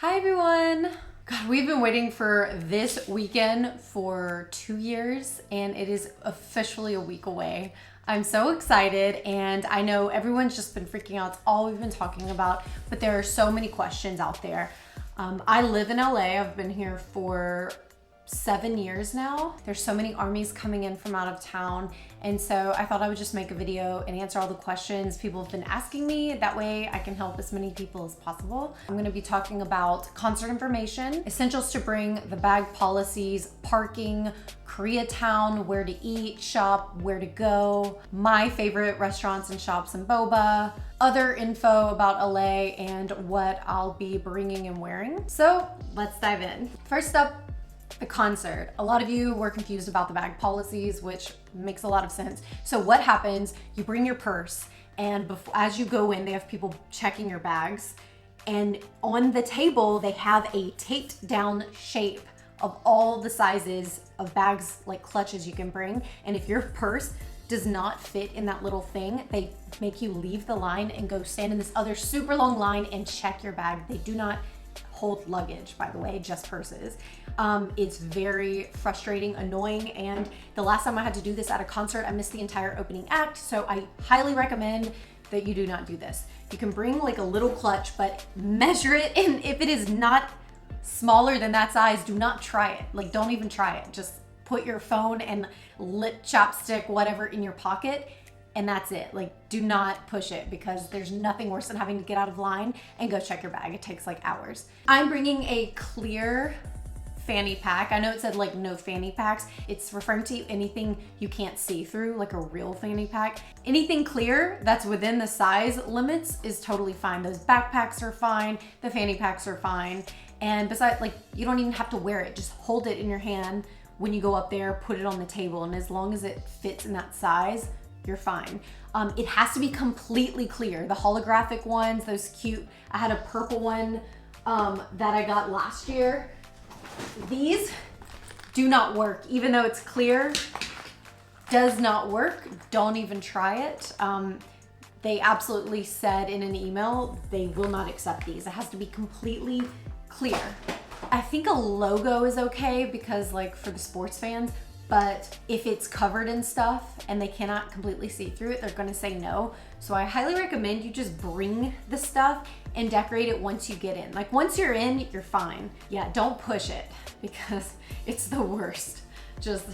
Hi everyone! God, we've been waiting for this weekend for 2 years and it is officially a week away. I'm so excited and I know everyone's just been freaking out. It's all we've been talking about, but there are so many questions out there. I live in LA. I've been here for 7 years now. There's so many armies coming in from out of town. And so I thought I would just make a video and answer all the questions people have been asking me. That way I can help as many people as possible. I'm gonna be talking about concert information, essentials to bring, the bag policies, parking, Koreatown, where to eat, shop, where to go, my favorite restaurants and shops in Boba, other info about LA, and what I'll be bringing and wearing. So let's dive in. First up, the concert. A lot of you were confused about the bag policies, which makes a lot of sense. So what happens, you bring your purse and as you go in, they have people checking your bags. And on the table, they have a taped down shape of all the sizes of bags, like clutches you can bring. And if your purse does not fit in that little thing, they make you leave the line and go stand in this other super long line and check your bag. They do not hold luggage, by the way, just purses. It's very frustrating, annoying, and the last time I had to do this at a concert, I missed the entire opening act, so I highly recommend that you do not do this. You can bring like a little clutch, but measure it, and if it is not smaller than that size, do not try it. Like, don't even try it. Just put your phone and lip chapstick, whatever, in your pocket, and that's it. Like, do not push it because there's nothing worse than having to get out of line and go check your bag. It takes like hours. I'm bringing a clear fanny pack. I know it said like no fanny packs. It's referring to anything you can't see through, like a real fanny pack. Anything clear that's within the size limits is totally fine. Those backpacks are fine. The fanny packs are fine. And besides, like, you don't even have to wear it. Just hold it in your hand when you go up there, put it on the table. And as long as it fits in that size, you're fine. It has to be completely clear. The holographic ones, those cute, I had a purple one that I got last year. These do not work. Even though it's clear, does not work. Don't even try it. They absolutely said in an email, they will not accept these. It has to be completely clear. I think a logo is okay because, like, for the sports fans, but if it's covered in stuff and they cannot completely see through it, they're gonna say no. So I highly recommend you just bring the stuff and decorate it once you get in. Like, once you're in, you're fine. Yeah, don't push it because it's the worst. Just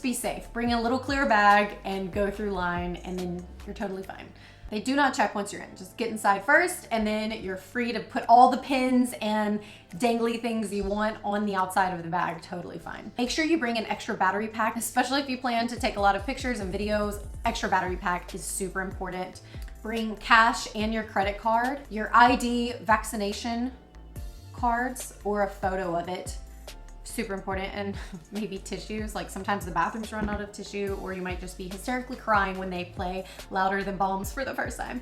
be safe. Bring a little clear bag and go through line and then you're totally fine. They do not check once you're in. Just get inside first and then you're free to put all the pins and dangly things you want on the outside of the bag, totally fine. Make sure you bring an extra battery pack, especially if you plan to take a lot of pictures and videos. Extra battery pack is super important. Bring cash and your credit card, your ID, vaccination cards, or a photo of it. Super important, and maybe tissues. Like, sometimes the bathrooms run out of tissue, or you might just be hysterically crying when they play Louder Than Bombs for the first time.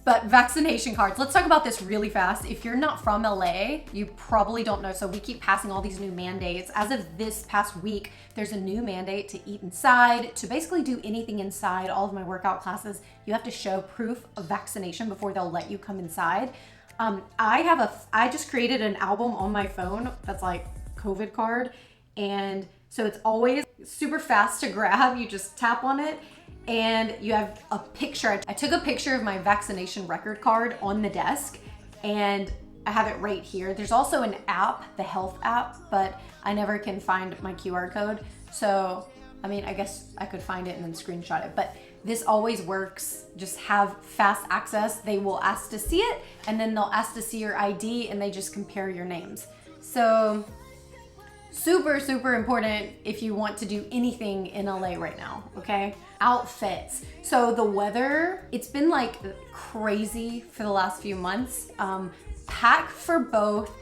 But vaccination cards, let's talk about this really fast. If you're not from LA, you probably don't know. So we keep passing all these new mandates. As of this past week, there's a new mandate to eat inside, to basically do anything inside. All of my workout classes, you have to show proof of vaccination before they'll let you come inside. I just created an album on my phone that's like COVID card. And so it's always super fast to grab. You just tap on it and you have a picture. I took a picture of my vaccination record card on the desk and I have it right here. There's also an app, the health app, but I never can find my QR code. So, I mean, I guess I could find it and then screenshot it, but this always works. Just have fast access. They will ask to see it and then they'll ask to see your ID and they just compare your names. So super, super important if you want to do anything in LA right now, okay? Outfits. So the weather, it's been like crazy for the last few months. Pack for both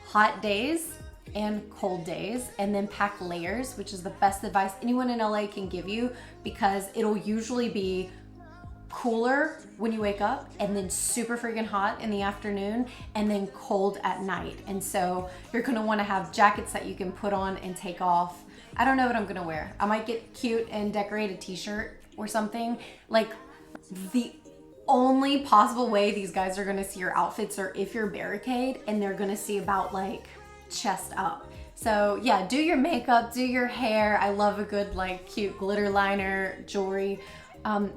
hot days and cold days, and then pack layers, which is the best advice anyone in LA can give you, because it'll usually be cooler when you wake up and then super freaking hot in the afternoon and then cold at night. And so you're gonna wanna have jackets that you can put on and take off. I don't know what I'm gonna wear. I might get cute and decorate a t-shirt or something. Like, the only possible way these guys are gonna see your outfits are if you're barricade, and they're gonna see about like chest up. So yeah, do your makeup, do your hair. I love a good like cute glitter liner, jewelry.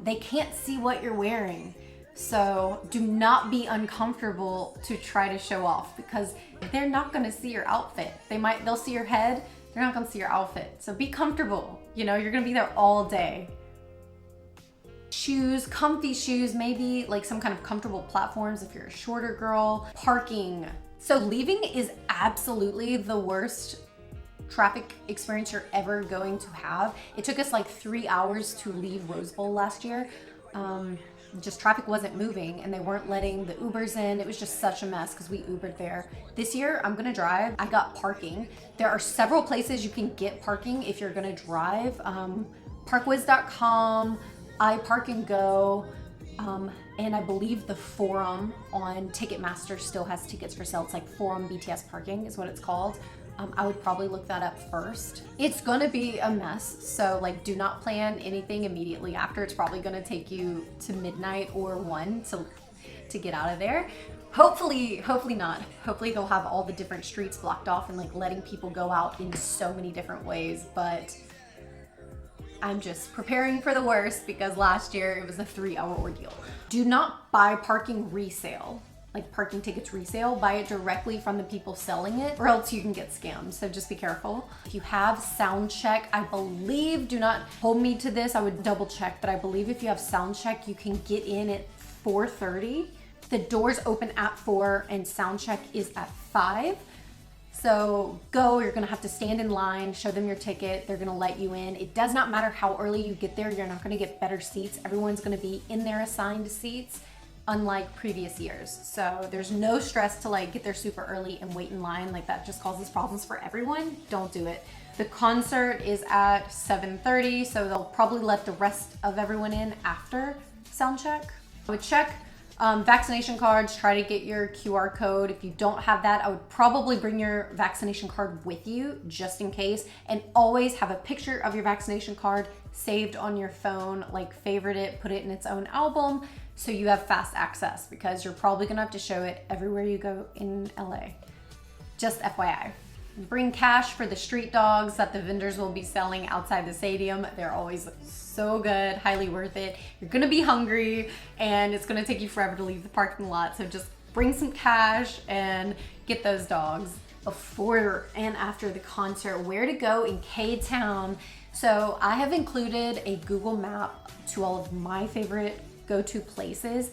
They can't see what you're wearing. So do not be uncomfortable to try to show off, because they're not gonna see your outfit. They'll see your head, they're not gonna see your outfit. So be comfortable, you know, you're gonna be there all day. Shoes, comfy shoes, maybe like some kind of comfortable platforms if you're a shorter girl. Parking. So leaving is absolutely the worst traffic experience you're ever going to have. It took us like 3 hours to leave Rose Bowl last year. Just traffic wasn't moving and they weren't letting the Ubers in. It was just such a mess because we Ubered there. This year, I'm gonna drive. I got parking. There are several places you can get parking if you're gonna drive. Parkwiz.com, iPark and Go, and I believe the Forum on Ticketmaster still has tickets for sale. It's like Forum BTS Parking is what it's called. I would probably look that up first. It's gonna be a mess, so like do not plan anything immediately after. It's probably gonna take you to midnight or 1 to get out of there. Hopefully not. Hopefully they'll have all the different streets blocked off and like letting people go out in so many different ways, but I'm just preparing for the worst because last year it was a 3-hour ordeal. Do not buy parking resale, like parking tickets resale. Buy it directly from the people selling it, or else you can get scammed, so just be careful. If you have sound check, I believe, do not hold me to this, I would double check, but I believe if you have sound check, you can get in at 4:30. The doors open at 4 and sound check is at 5. So you're gonna have to stand in line, show them your ticket, they're gonna let you in. It does not matter how early you get there, you're not gonna get better seats. Everyone's gonna be in their assigned seats, unlike previous years. So there's no stress to like get there super early and wait in line. Like that just causes problems for everyone. Don't do it. The concert is at 7:30, so they'll probably let the rest of everyone in after sound check. I would check vaccination cards, try to get your QR code. If you don't have that, I would probably bring your vaccination card with you just in case, and always have a picture of your vaccination card saved on your phone, like favorite it, put it in its own album so you have fast access, because you're probably gonna have to show it everywhere you go in LA. Just FYI. Bring cash for the street dogs that the vendors will be selling outside the stadium. They're always so good, highly worth it. You're gonna be hungry and it's gonna take you forever to leave the parking lot, so just bring some cash and get those dogs. Before and after the concert, where to go in Ktown. So I have included a Google map to all of my favorite go-to places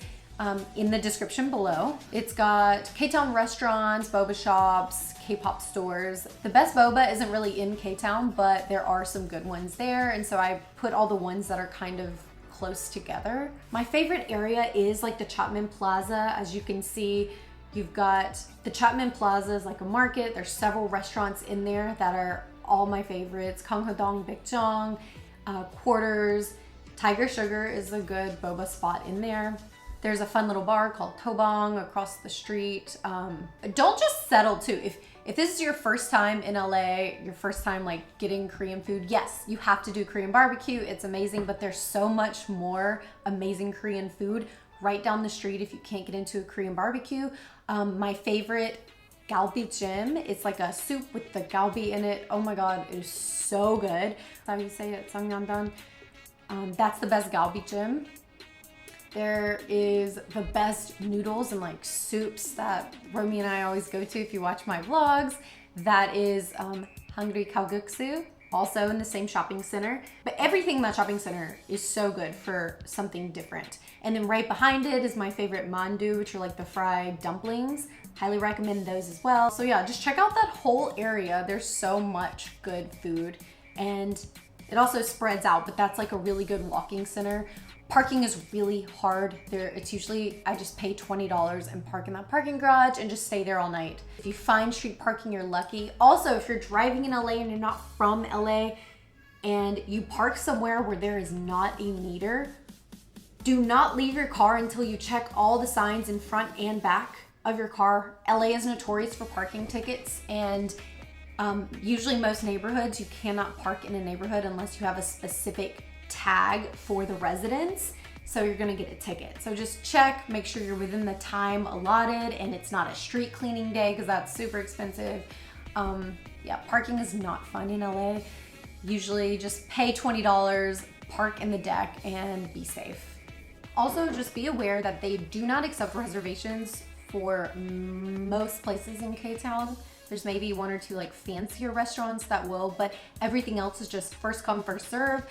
in the description below. It's got Ktown restaurants, boba shops, K-pop stores. The best boba isn't really in Ktown, but there are some good ones there, and so I put all the ones that are kind of close together. My favorite area is like the Chapman Plaza. As you can see, you've got the Chapman Plaza is like a market. There's several restaurants in there that are all my favorites. Gangho-dong, Baekjeong, Quarters. Tiger Sugar is a good boba spot in there. There's a fun little bar called Tobong across the street. Don't just settle too. If this is your first time in LA, your first time like getting Korean food, yes, you have to do Korean barbecue. It's amazing, but there's so much more amazing Korean food right down the street if you can't get into a Korean barbecue. My favorite, galbijim. It's like a soup with the galbi in it. Oh my God, it is so good. That's how you say it, samgyeondan. That's the best galbijim. There is the best noodles and like soups that Romy and I always go to if you watch my vlogs. That is Hungry Kalguksu, also in the same shopping center. But everything in that shopping center is so good for something different. And then right behind it is my favorite mandu, which are like the fried dumplings. Highly recommend those as well. So yeah, just check out that whole area. There's so much good food, and it also spreads out, but that's like a really good walking center. Parking is really hard there. It's usually, I just pay $20 and park in that parking garage and just stay there all night. If you find street parking, you're lucky. Also, if you're driving in LA and you're not from LA and you park somewhere where there is not a meter, do not leave your car until you check all the signs in front and back of your car. LA is notorious for parking tickets, and usually most neighborhoods, you cannot park in a neighborhood unless you have a specific tag for the residents. so you're gonna get a ticket. So just check, make sure you're within the time allotted and it's not a street cleaning day because that's super expensive. Yeah, parking is not fun in LA. Usually just pay $20, park in the deck, and be safe. Also, just be aware that they do not accept reservations for most places in Ktown. There's maybe one or two like fancier restaurants that will, but everything else is just first come, first serve.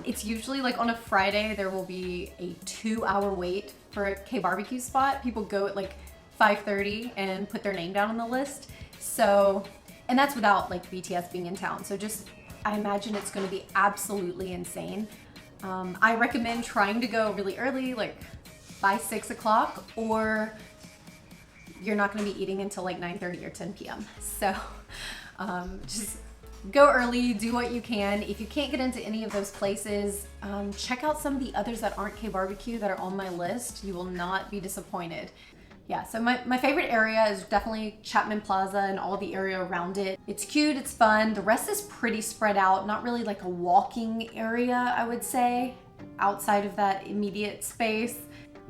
It's usually like on a Friday, there will be a 2-hour wait for a K-barbecue spot. People go at like 5:30 and put their name down on the list. So, and that's without like BTS being in town. So just, I imagine it's gonna be absolutely insane. I recommend trying to go really early, like by 6 o'clock, or you're not gonna be eating until like 9:30 or 10 p.m. So just go early, do what you can. If you can't get into any of those places, check out some of the others that aren't K-barbecue that are on my list. You will not be disappointed. Yeah, so my favorite area is definitely Chapman Plaza and all the area around it. It's cute, it's fun. The rest is pretty spread out, not really like a walking area, I would say, outside of that immediate space.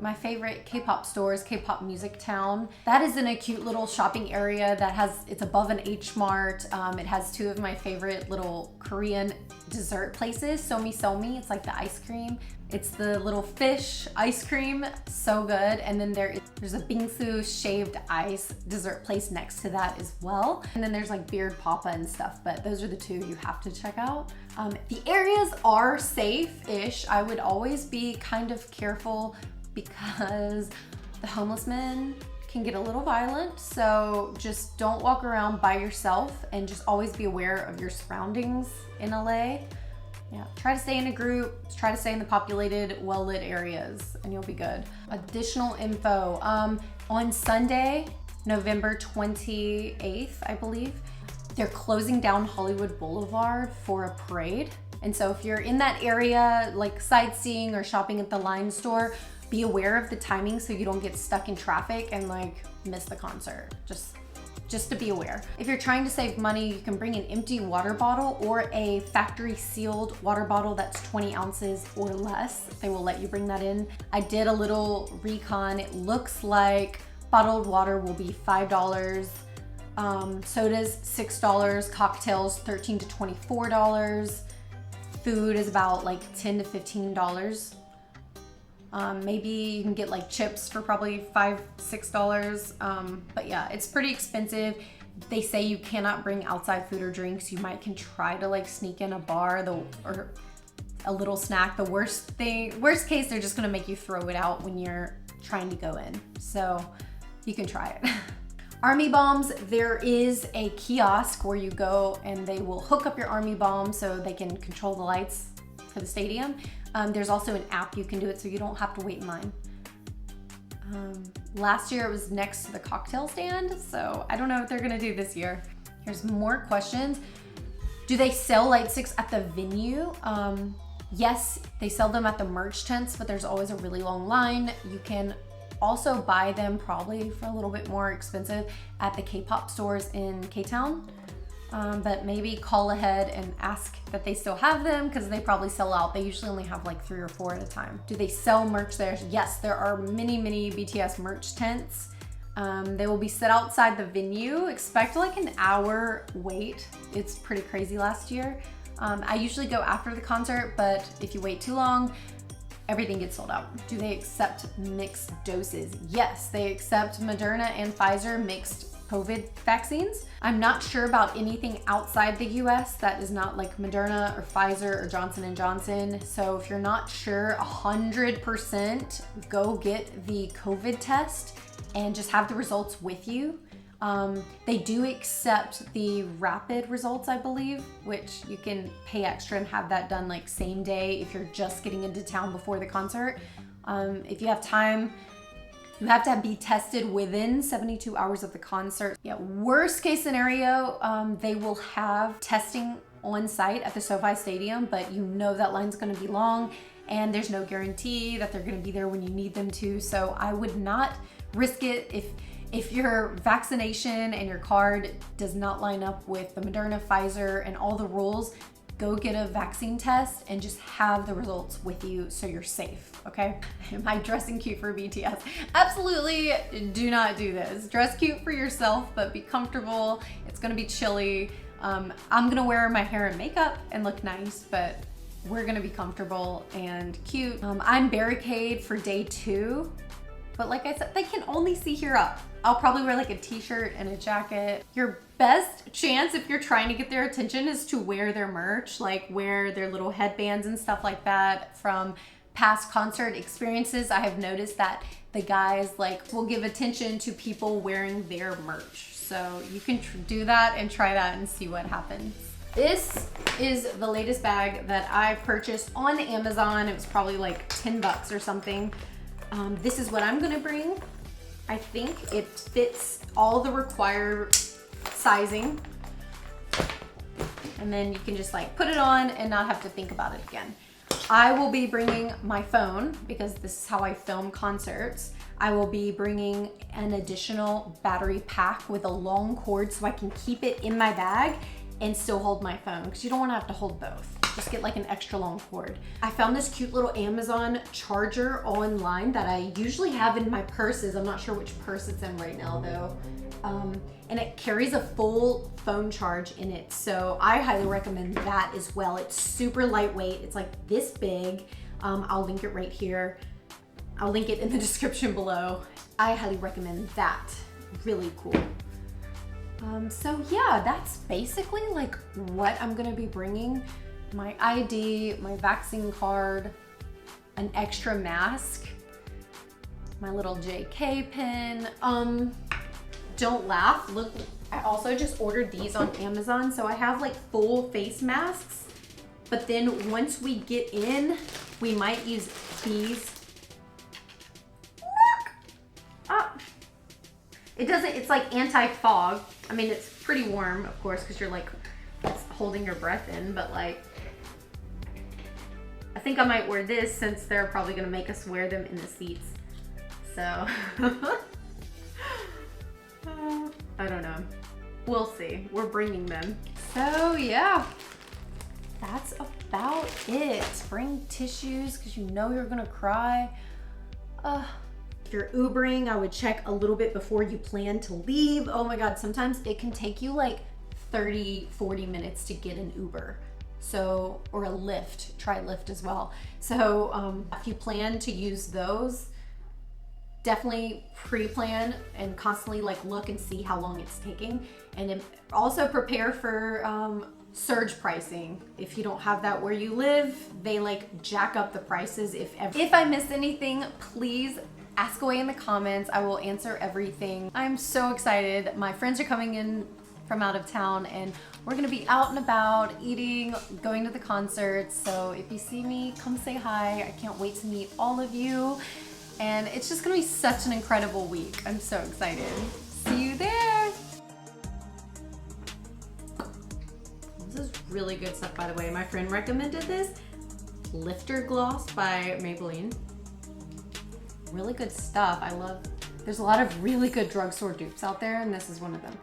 My favorite K-pop store is K-pop Music Town. That is in a cute little shopping area that it's above an H Mart. It has two of my favorite little Korean dessert places. Somi Somi, it's like the ice cream. It's the little fish ice cream, so good. And then there's a bingsu shaved ice dessert place next to that as well. And then there's like beard papa and stuff, but those are the two you have to check out. The areas are safe-ish. I would always be kind of careful because the homeless men can get a little violent. So just don't walk around by yourself and just always be aware of your surroundings in LA. Yeah, try to stay in a group, try to stay in the populated, well-lit areas, and you'll be good. Additional info, on Sunday, November 28th, I believe, they're closing down Hollywood Boulevard for a parade. And so if you're in that area, like sightseeing or shopping at the Line store, be aware of the timing so you don't get stuck in traffic and like miss the concert. Just to be aware. If you're trying to save money, you can bring an empty water bottle or a factory sealed water bottle that's 20 ounces or less. They will let you bring that in. I did a little recon. It looks like bottled water will be $5, sodas $6, cocktails $13 to $24. Food is about like $10 to $15. Maybe you can get like chips for probably $5, $6. But yeah, it's pretty expensive. They say you cannot bring outside food or drinks. You can try to like sneak in a bar or a little snack. The worst case, they're just gonna make you throw it out when you're trying to go in. So you can try it. Army bombs, there is a kiosk where you go and they will hook up your army bomb so they can control the lights for the stadium. There's also an app you can do it so you don't have to wait in line. Last year it was next to the cocktail stand, so I don't know what they're gonna do this year. Here's more questions. Do they sell light sticks at the venue? Yes, they sell them at the merch tents, but there's always a really long line. You can also buy them probably for a little bit more expensive at the K-pop stores in Ktown. But maybe call ahead and ask that they still have them because they probably sell out. They usually only have like 3 or 4 at a time. Do they sell merch there? Yes, there are many BTS merch tents. They will be set outside the venue. Expect like an hour wait. It's pretty crazy last year. I usually go after the concert, but if you wait too long, everything gets sold out. Do they accept mixed doses? Yes, they accept Moderna and Pfizer mixed COVID vaccines. I'm not sure about anything outside the US that is not like Moderna or Pfizer or Johnson & Johnson. So if you're not sure 100%, go get the COVID test and just have the results with you. They do accept the rapid results, I believe, which you can pay extra and have that done like same day if you're just getting into town before the concert. If you have time, you have to be tested within 72 hours of the concert. Yeah, worst case scenario, they will have testing on site at the SoFi Stadium, but you know that line's gonna be long and there's no guarantee that they're gonna be there when you need them to. So I would not risk it if your vaccination and your card does not line up with the Moderna, Pfizer, and all the rules. go get a vaccine test and just have the results with you so you're safe, okay? Am I dressing cute for BTS? Absolutely do not do this. Dress cute for yourself, but be comfortable. It's gonna be chilly. I'm gonna wear my hair and makeup and look nice, but we're gonna be comfortable and cute. I'm barricade for day 2, but like I said, they can only see here up. I'll probably wear like a t-shirt and a jacket. Your best chance if you're trying to get their attention is to wear their merch, like wear their little headbands and stuff like that. From past concert experiences, I have noticed that the guys like will give attention to people wearing their merch. So you can do that and try that and see what happens. This is the latest bag that I purchased on Amazon. It was probably like 10 bucks or something. This is what I'm gonna bring. I think it fits all the required sizing. And then you can just like put it on and not have to think about it again. I will be bringing my phone because this is how I film concerts. I will be bringing an additional battery pack with a long cord so I can keep it in my bag and still hold my phone, because you don't want to have to hold both. Just get like an extra long cord. I found this cute little Amazon charger online that I usually have in my purses. I'm not sure which purse it's in right now though. And it carries a full phone charge in it. So I highly recommend that as well. It's super lightweight. It's like this big. I'll link it right here. I'll link it in the description below. I highly recommend that. Really cool. So yeah, that's basically like what I'm gonna be bringing. My ID, my vaccine card, an extra mask, my little JK pin. Don't laugh, look, I also just ordered these on Amazon. So I have like full face masks, but then once we get in, we might use these. It doesn't, it's like anti-fog. I mean, it's pretty warm, of course, because you're like holding your breath in, but like, I think I might wear this since they're probably gonna make us wear them in the seats. So, I don't know. We'll see. We're bringing them. So yeah, that's about it. Bring tissues because you know you're gonna cry. If you're Ubering, I would check a little bit before you plan to leave. Oh my God, sometimes it can take you like 30, 40 minutes to get an Uber. So, or a Lyft, try Lyft as well. So if you plan to use those, definitely pre-plan and constantly like look and see how long it's taking. And then also prepare for surge pricing. If you don't have that where you live, they like jack up the prices if ever. If I missed anything, please ask away in the comments. I will answer everything. I'm so excited. My friends are coming in from out of town and we're gonna be out and about, eating, going to the concerts. So if you see me, come say hi. I can't wait to meet all of you. And it's just gonna be such an incredible week. I'm so excited. See you there. This is really good stuff, by the way. My friend recommended this. Lifter Gloss by Maybelline. Really good stuff. I love, there's a lot of really good drugstore dupes out there and this is one of them.